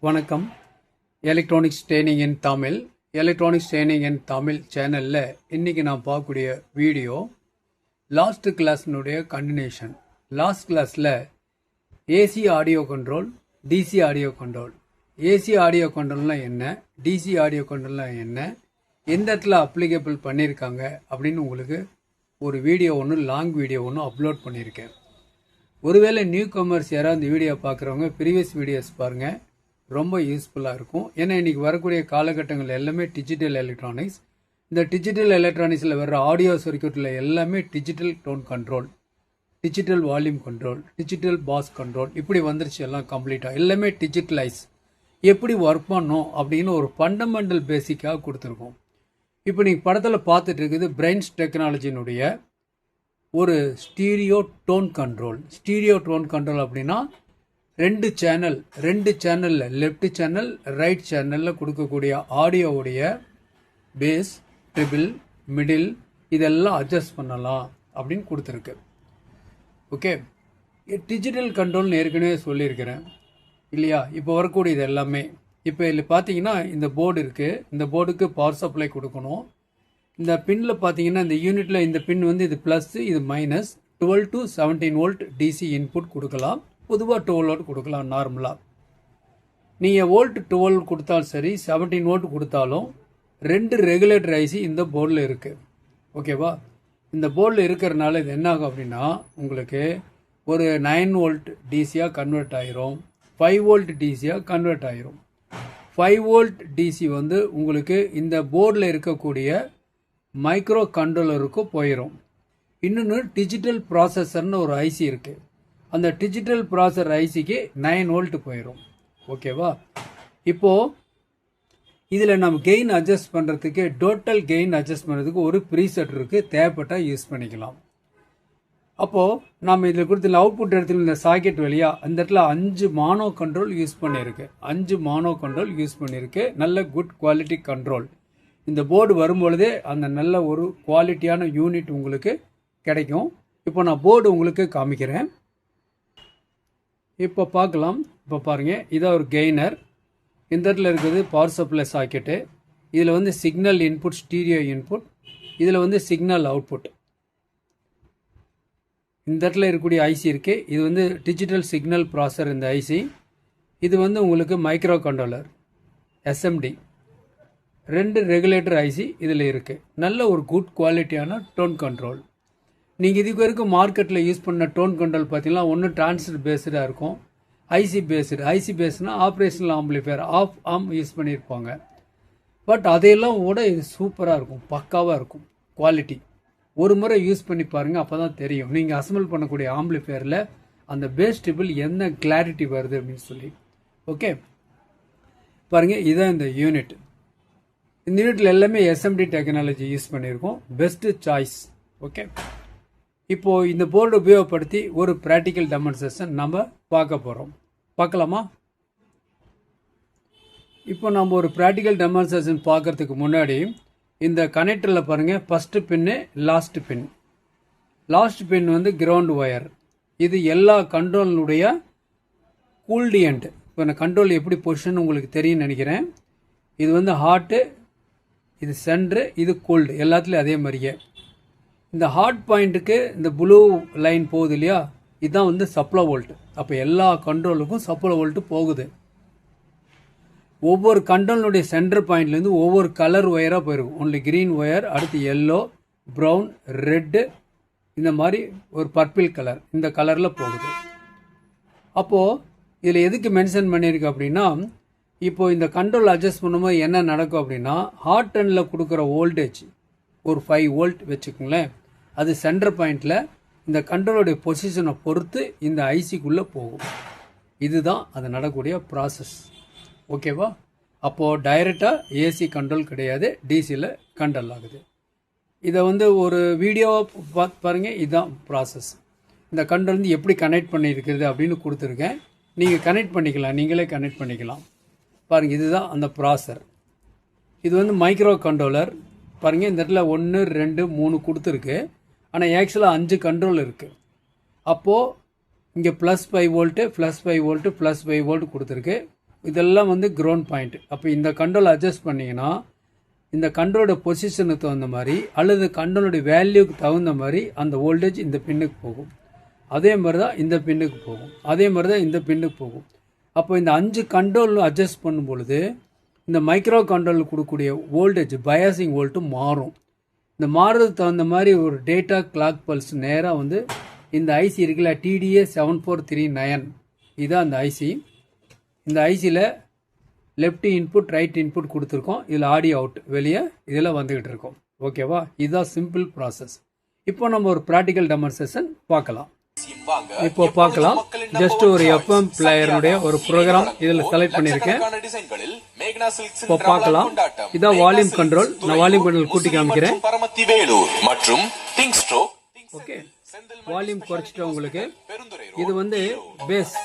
வணக்கம். Electronics training இன் தமிழ் சேனலில் இன்றைக்கி நான் பார்க்கக்கூடிய வீடியோ லாஸ்ட் கிளாஸினுடைய கண்டினியூஷன். லாஸ்ட் கிளாஸில் AC audio control, DC audio control, AC audio கண்ட்ரோல்னால் என்ன, டிசி ஆடியோ கண்ட்ரோல்னால் என்ன, எந்த இடத்துல அப்ளிகபிள் பண்ணியிருக்காங்க அப்படின்னு உங்களுக்கு ஒரு வீடியோ ஒன்று, லாங் வீடியோ ஒன்று அப்லோட் பண்ணியிருக்கேன். ஒருவேளை நியூ கமர்ஸ் யாராவது இந்த வீடியோ பார்க்குறவங்க ப்ரீவியஸ் வீடியோஸ் பாருங்கள், ரொம்ப யூஸ்ஃபுல்லாக இருக்கும். ஏன்னா இன்றைக்கி வரக்கூடிய காலகட்டங்கள் எல்லாமே டிஜிட்டல் எலக்ட்ரானிக்ஸ். இந்த டிஜிட்டல் எலக்ட்ரானிக்ஸில் வர்ற ஆடியோ சர்க்யூட்டில் எல்லாமே digital tone control, digital volume control, digital bass control இப்படி வந்துருச்சு. எல்லாம் கம்ப்ளீட்டாக எல்லாமே டிஜிட்டலைஸ். எப்படி ஒர்க் பண்ணோம் அப்படின்னு ஒரு ஃபண்டமெண்டல் பேசிக்காக கொடுத்துருக்கோம். இப்போ நீங்கள் படத்தில் பார்த்துட்டு இருக்குது பிரெயின்ஸ் டெக்னாலஜினுடைய ஒரு stereo tone control. Stereo tone control அப்படின்னா ரெண்டு சேனலில் லெஃப்ட் சேனல், ரைட் சேனலில் கொடுக்கக்கூடிய ஆடியோவுடைய பேஸ், ட்ரிபிள், மிடில் இதெல்லாம் அட்ஜஸ்ட் பண்ணலாம் அப்படின்னு கொடுத்துருக்கு. ஓகே, டிஜிட்டல் கண்ட்ரோல்னு ஏற்கனவே சொல்லியிருக்கிறேன் இல்லையா? இப்போ வரக்கூடியது எல்லாமே இப்போ இதில் பார்த்தீங்கன்னா இந்த போர்டு இருக்குது. இந்த போர்டுக்கு பவர் சப்ளை கொடுக்கணும். இந்த பின்னில் பார்த்தீங்கன்னா இந்த யூனிட்டில் இந்த பின் வந்து இது ப்ளஸ், இது minus. 12 to 17 volt DC input கொடுக்கலாம். பொதுவாக 12 வோல்ட் கொடுக்கலாம் நார்மலாக. நீங்கள் வோல்ட் 12 கொடுத்தாலும் சரி, 17 வோல்ட் கொடுத்தாலும் ரெண்டு ரெகுலேட்டர் ஐசி இந்த போர்டில் இருக்குது. ஓகேவா? இந்த போர்டில் இருக்கிறனால இது என்ன ஆகும் அப்படின்னா உங்களுக்கு ஒரு 9 வோல்ட் டிசியாக கன்வெர்ட் ஆகிரும், 5 வோல்ட் டிசியாக கன்வெர்ட் ஆகிரும். 5 வோல்ட் டிசி வந்து உங்களுக்கு இந்த போர்டில் இருக்கக்கூடிய மைக்ரோ கண்ட்ரோலருக்கும் போயிடும். இன்னொன்று டிஜிட்டல் ப்ராசஸர்னு ஒரு ஐசி இருக்குது. அந்த டிஜிட்டல் ப்ராசஸர் ஐசிக்கு 9 வோல்ட் போயிடும். ஓகேவா? இப்போது இதில் நம்ம கெயின் அட்ஜஸ்ட் பண்ணுறதுக்கு, டோட்டல் கெயின் அட்ஜஸ்ட் பண்ணுறதுக்கு ஒரு ப்ரீசெட் இருக்குது. தேவைப்பட்டால் யூஸ் பண்ணிக்கலாம். அப்போது நம்ம இதில் கொடுத்த அவுட்புட் இடத்துல இந்த சாக்கெட் வழியாக அந்த இடத்துல 5 மானோ கண்ட்ரோல் யூஸ் பண்ணியிருக்கு. 5 மானோ கண்ட்ரோல் யூஸ் பண்ணியிருக்கு. நல்ல குட் குவாலிட்டி கண்ட்ரோல். இந்த போர்டு வரும்பொழுதே அந்த நல்ல ஒரு குவாலிட்டியான யூனிட் உங்களுக்கு கிடைக்கும். இப்போ நான் போர்டு உங்களுக்கு காமிக்கிறேன். இப்போ பார்க்கலாம். இப்போ பாருங்கள், இதான் ஒரு கெய்னர். இந்த இடத்துல இருக்குது பவர் சப்ளை சாக்கெட்டு. இதில் வந்து சிக்னல் இன்புட், ஸ்டீரியோ இன்புட். இதில் வந்து சிக்னல் அவுட்புட். இந்த இடத்துல இருக்கக்கூடிய ஐசி இருக்குது. இது வந்து டிஜிட்டல் சிக்னல் ப்ராசஸர். இந்த ஐசி இது வந்து உங்களுக்கு மைக்ரோ கண்ட்ரோலர் எஸ்எம்டி. ரெண்டு ரெகுலேட்டர் ஐசி இதில் இருக்குது. நல்ல ஒரு குட் குவாலிட்டியான டோன் கண்ட்ரோல். நீங்கள் இதுக்கு வரைக்கும் மார்க்கெட்டில் யூஸ் பண்ண டோன் கண்ட்ரோல் பார்த்தீங்கன்னா ஒன்று டிரான்சிஸ்டர் பேஸ்டாக இருக்கும், ஐசி பேஸ்டு. ஐசி பேஸ்னால் operational amplifier, op amp use பண்ணியிருப்பாங்க. பட் அதையெல்லாம் கூட இது சூப்பராக இருக்கும், பக்காவாக இருக்கும் குவாலிட்டி. ஒரு முறை யூஸ் பண்ணி பாருங்கள், அப்போ தான் தெரியும் நீங்கள் அசம்பிள் பண்ணக்கூடிய ஆம்பிளிஃபையரில் அந்த பேஸ் ட்ரிபிள் என்ன கிளாரிட்டி வருது அப்படின்னு சொல்லி. ஓகே, பாருங்கள், இதுதான் இந்த யூனிட். இந்த யூனிட்டில் எல்லாமே எஸ்எம்டி டெக்னாலஜி யூஸ் பண்ணியிருக்கோம். Best choice. ஓகே, இப்போது இந்த போர்டு உபயோகப்படுத்தி ஒரு ப்ராக்டிக்கல் டெமான்ஸ்ட்ரேஷன் நம்ம பார்க்க போகிறோம். பார்க்கலாமா? இப்போ நம்ம ஒரு ப்ராக்டிக்கல் டெமான்ஸ்ட்ரேஷன் பார்க்கறதுக்கு முன்னாடி இந்த கனெக்டரில் பாருங்கள், ஃபஸ்ட்டு பின்னு, லாஸ்ட் பின். லாஸ்ட் பின் வந்து கிரவுண்ட் ஒயர். இது எல்லா கண்ட்ரோலுடைய கூல்டு எண்ட். இப்போ இந்த கண்ட்ரோல் எப்படி பொசிஷன் உங்களுக்கு தெரியும்னு நினைக்கிறேன். இது வந்து ஹாட்டு, இது சென்ட்ரு, இது கோல்டு, எல்லாத்துலேயும் அதே மாதிரியே. இந்த ஹாட் பாயிண்ட்டுக்கு இந்த ப்ளூ லைன் போகுது இல்லையா, இதுதான் வந்து சப்ளை வோல்ட். அப்போ எல்லா கண்ட்ரோலுக்கும் சப்ளை வோல்ட்டு போகுது. ஒவ்வொரு கண்ட்ரோலுடைய சென்டர் பாயிண்ட்லேருந்து ஒவ்வொரு கலர் ஒயராக போயிருக்கும். ஒன்லி க்ரீன் ஒயர், அடுத்து எல்லோ, ப்ரௌன், ரெட்டு, இந்த மாதிரி ஒரு பர்பிள் கலர், இந்த கலரில் போகுது. அப்போது இதில் எதுக்கு மென்ஷன் பண்ணியிருக்கு அப்படின்னா, இப்போது இந்த கண்ட்ரோல் அட்ஜஸ்ட் பண்ணும்போது என்ன நடக்கும் அப்படின்னா, ஹாட் டென்னில் கொடுக்குற வோல்டேஜ் ஒரு 5 வோல்ட் வச்சுக்கோங்களேன். அது சென்டர் பாயிண்டில் இந்த கண்ட்ரோலுடைய பொசிஷனை பொறுத்து இந்த ஐசிக்குள்ளே போகும். இதுதான் அது நடக்கக்கூடிய ப்ராசஸ். ஓகேவா? அப்போது டைரெக்டாக ஏசி கண்ட்ரோல் கிடையாது, டிசியில் கண்ட்ரோல் ஆகுது. இதை வந்து ஒரு வீடியோவை பார்த்து பாருங்கள். இதுதான் ப்ராசஸ். இந்த கண்ட்ரோல் வந்து எப்படி கனெக்ட் பண்ணியிருக்கிறது அப்படின்னு கொடுத்துருக்கேன். நீங்கள் கனெக்ட் பண்ணிக்கலாம், நீங்களே கனெக்ட் பண்ணிக்கலாம். பாருங்கள், இதுதான் அந்த ப்ராசர். இது வந்து மைக்ரோ கண்ட்ரோலர். பாருங்கள், இந்த இடத்துல 1, 2, 3 கொடுத்துருக்கு. ஆனால் ஆக்சுவலாக 5 கண்ட்ரோல் இருக்குது. அப்போது இங்கே +5 வோல்ட்டு, +5 வோல்ட்டு, +5 வோல்ட் கொடுத்துருக்கு. இதெல்லாம் வந்து கிரவுண்ட் பாயிண்ட். அப்போ இந்த கண்ட்ரோல் அட்ஜஸ்ட் பண்ணிங்கன்னா இந்த கண்ட்ரோலோட பொசிஷனுக்கு தகுந்த மாதிரி அல்லது கண்ட்ரோலோட வேல்யூக்கு தகுந்த மாதிரி அந்த வோல்டேஜ் இந்த பின்னுக்கு போகும். அதே மாதிரி தான் இந்த பின்னுக்கு போகும், அதே மாதிரி தான் இந்த பின்னுக்கு போகும். அப்போ இந்த 5 கண்ட்ரோல் அட்ஜஸ்ட் பண்ணும் பொழுது இந்த மைக்ரோ கண்ட்ரோல் கொடுக்கக்கூடிய வோல்டேஜ் பயாசிங் வோல்ட்டு மாறும். இந்த மாறுறதுக்கு தகுந்த மாதிரி ஒரு டேட்டா கிளாக் பல்ஸ் நேராக வந்து இந்த ஐசி இருக்குல்ல, TDA 7439 இதுதான் அந்த ஐசி. இந்த ஐசியில் லெஃப்ட் இன்புட் ரைட் இன்புட் கொடுத்துருக்கோம். இதில் ஆடியோ அவுட் வெளியே இதில் வந்துக்கிட்டு இருக்கோம். ஓகேவா? இதுதான் சிம்பிள் ப்ராசஸ். இப்போ நம்ம ஒரு ப்ராக்டிக்கல் டெமான்ஸ்ட்ரேஷன் பார்க்கலாம். இப்போ பார்க்கலாம். ஜஸ்ட் ஒரு FM பிளேயருடைய ஒரு ப்ரோக்ராம் இதில் செலக்ட் பண்ணியிருக்கேன். இப்போ பார்க்கலாம். இதான் வால்யூம் கண்ட்ரோல். நான் வால்யூம் கண்ட்ரோல் கூட்டி காமிக்கிறேன். ஓகே, வால்யூம் குறைச்சிட்டு உங்களுக்கு இது வந்து பேஸ்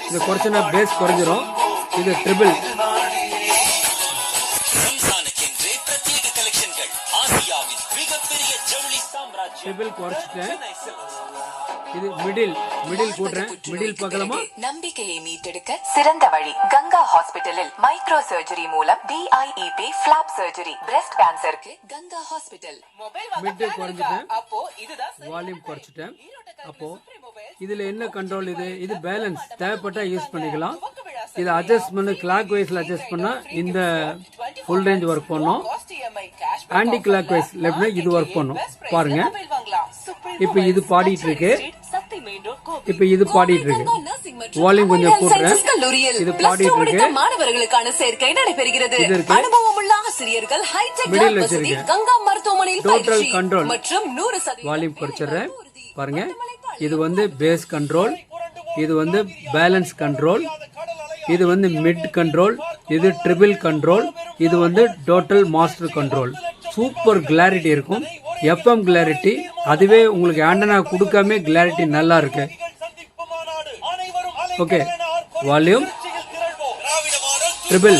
இது குறைச்சனா பேஸ் குறைஞ்சிரும். இது ட்ரிபிள் குறைச்சிட்டேன். இது மிடில் கூட்டுறேன். மிடில் பார்க்கலாமா? நம்பிக்கையை மீட்டெடுக்க சிறந்த வழி கங்கா ஹாஸ்பிடலில் மைக்ரோ சர்ஜரி மூலம் DIEP ஃபிளாப் சர்ஜரி பிரஸ்ட் கேன்சருக்கு கங்கா ஹாஸ்பிடல். மிட் குறைச்சிட்டேன். வால்யூம் குறைச்சிட்டேன். அப்போ இதுல என்ன கண்ட்ரோல்? இது பேலன்ஸ் தேவைப்பட்டா யூஸ் பண்ணிக்கலாம். இது அட்ஜஸ்ட் பண்ண கிளாக் வைஸ்ல அட்ஜஸ்ட் பண்ணா இந்த ஃபுல் ரேஞ்ச் ஒர்க் பண்ணும். ஆன்டி கிளாக் வைஸ் லெஃப்ட்னா இது ஒர்க் பண்ணும். பாருங்க, இப்ப இது பாடிட்டு இருக்கு. வால்யூம் கொஞ்சம் கூட்டுறேன். இது பாடிட்டு இருக்கு. மாணவர்களுக்கான சேர்க்கை நடைபெறுகிறது. அனுபவமுள்ள ஆசிரியர்கள் ஹைடெக் மிடில் வச்சிருக்கேன். கங்கா மருத்துவமனையில் டோட்டல் கண்ட்ரோல் மற்றும் 100% வால்யூம் குறைச்சிடுறேன். பாருங்க, இது வந்து பேஸ் கண்ட்ரோல், இது வந்து பேலன்ஸ் கண்ட்ரோல், இது வந்து மிட் கண்ட்ரோல், இது ட்ரிபிள் கண்ட்ரோல், இது வந்து total master control. Super clarity இருக்கும். FM கிளாரிட்டி அதுவே உங்களுக்கு ஆண்டனா கொடுக்காம கிளாரிட்டி நல்லா இருக்கு. Okay, volume triple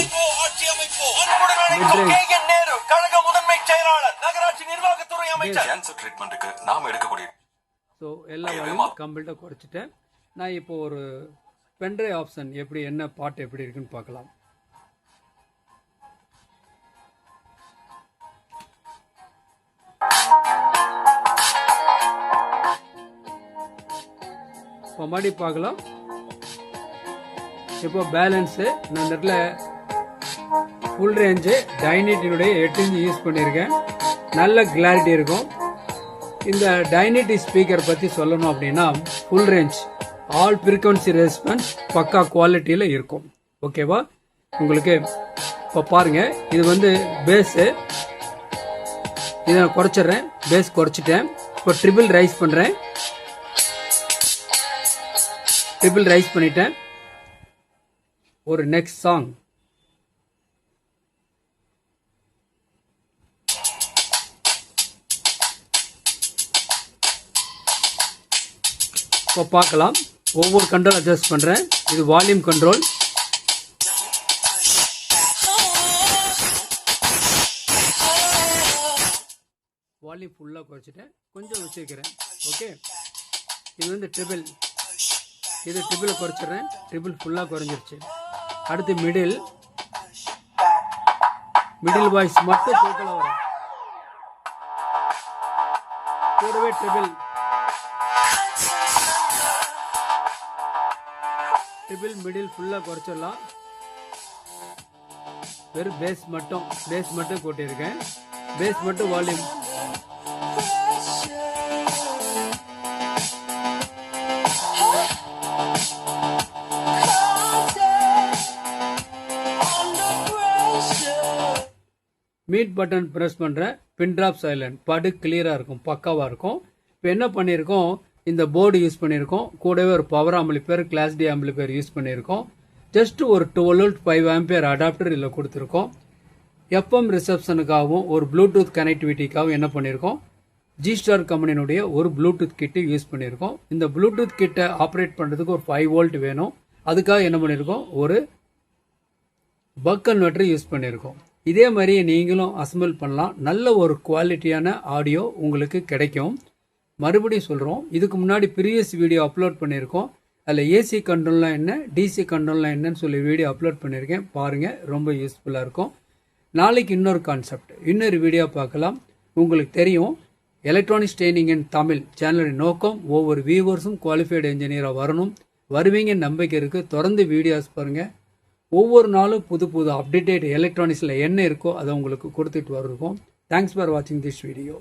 mid range. So எல்லா வால்யூம் கம்ப்ளீட்டாக குறைச்சிட்டேன். நான் இப்போ ஒரு பென்ட்ரைவ் ஆப்ஷன் எப்படி என்ன பாட்டு எப்படி இருக்குன்னு பார்க்கலாம். இப்போ மறுபடி பார்க்கலாம். இப்போ பேலன்ஸு நான் இந்த இடத்துல ஃபுல் ரேஞ்சு டைனிட்டினுடைய 8 இன்ச் யூஸ் பண்ணியிருக்கேன். நல்ல கிளாரிட்டி இருக்கும். இந்த டைனிட்டி ஸ்பீக்கர் பற்றி சொல்லணும் அப்படின்னா full range all frequency response பக்கா குவாலிட்டியில் இருக்கும். ஓகேவா? உங்களுக்கு இப்போ பாருங்க, இது வந்து பேஸு. இதை நான் குறைச்சிட்றேன். பேஸ் குறைச்சிட்டேன். இப்போ ட்ரிபிள் ரைஸ் பண்ணுறேன். ட்ரிபிள் ரைஸ் பண்ணிட்டேன். ஒரு நெக்ஸ்ட் சாங் இப்போ பார்க்கலாம். ஒவ்வொரு கண்ட்ரோல் அட்ஜஸ்ட் பண்ணுறேன். இது வால்யூம் கண்ட்ரோல். வால்யூம் ஃபுல்லாக குறைச்சிட்டேன். கொஞ்சம் வச்சுக்கிறேன். ஓகே, இது வந்து ட்ரிபிள். இது ட்ரிபிளை குறைச்சிட்றேன். ட்ரிபிள் ஃபுல்லாக குறைஞ்சிருச்சு. அடுத்து மிடில் வாய்ஸ் மட்டும் டோட்டலாக வரும். கூடவே ட்ரிபிள் மிடில் ஃபுல்லாக குறைச்சிடலாம். வெறும் பேஸ் மட்டும் கூட்டியிருக்கேன். பேஸ் மட்டும் வால்யூம். மீட் பட்டன் ப்ரெஸ் பண்ணுறேன். பின் ட்ராப் சைலண்ட் படு கிளியராக இருக்கும், பக்காவாக இருக்கும். இப்போ என்ன பண்ணியிருக்கோம், இந்த போர்டு யூஸ் பண்ணியிருக்கோம். கூடவே ஒரு power amplifier class D amplifier use பண்ணியிருக்கோம். ஜஸ்ட் ஒரு 12 வோல்ட் 5 ஆம்பியர் அடாப்டர் இதில் கொடுத்துருக்கோம். FM ரிசப்ஷனுக்காகவும் ஒரு ப்ளூடூத் கனெக்டிவிட்டிக்காகவும் என்ன பண்ணியிருக்கோம், G-Star கம்பெனியினுடைய ஒரு ப்ளூடூத் கிட்டு யூஸ் பண்ணியிருக்கோம். இந்த ப்ளூடூத் கிட்டை ஆப்ரேட் பண்ணுறதுக்கு ஒரு 5 வோல்ட் வேணும். அதுக்காக என்ன பண்ணியிருக்கோம், ஒரு பக் கன்வெர்ட்டர் யூஸ் பண்ணியிருக்கோம். இதே மாதிரி நீங்களும் அசம்பிள் பண்ணலாம். நல்ல ஒரு குவாலிட்டியான ஆடியோ உங்களுக்கு கிடைக்கும். மறுபடியும் சொல்கிறோம், இதுக்கு முன்னாடி ப்ரீவியஸ் வீடியோ அப்லோட் பண்ணியிருக்கோம். அதில் ஏசி கண்ட்ரோல்லாம் என்ன, டிசி கண்ட்ரோல்லாம் என்னன்னு சொல்லி வீடியோ அப்லோட் பண்ணியிருக்கேன். பாருங்கள், ரொம்ப யூஸ்ஃபுல்லாக இருக்கும். நாளைக்கு இன்னொரு கான்செப்ட், இன்னொரு வீடியோ பார்க்கலாம். உங்களுக்கு தெரியும், எலக்ட்ரானிக்ஸ் ட்ரைனிங் இன் தமிழ் சேனலின் நோக்கம் ஒவ்வொரு வியூவர்ஸும் குவாலிஃபைடு இன்ஜினியராக வரணும். வருவீங்க நம்பிக்கை இருக்குது. தொடர்ந்து வீடியோஸ் பாருங்கள். ஒவ்வொரு நாளும் புது புது அப்டேட்டட் எலக்ட்ரானிக்ஸில் என்ன இருக்கோ அதை உங்களுக்கு கொடுத்துட்டு வருவோம். தேங்க்ஸ் ஃபார் வாட்சிங் திஸ் வீடியோ.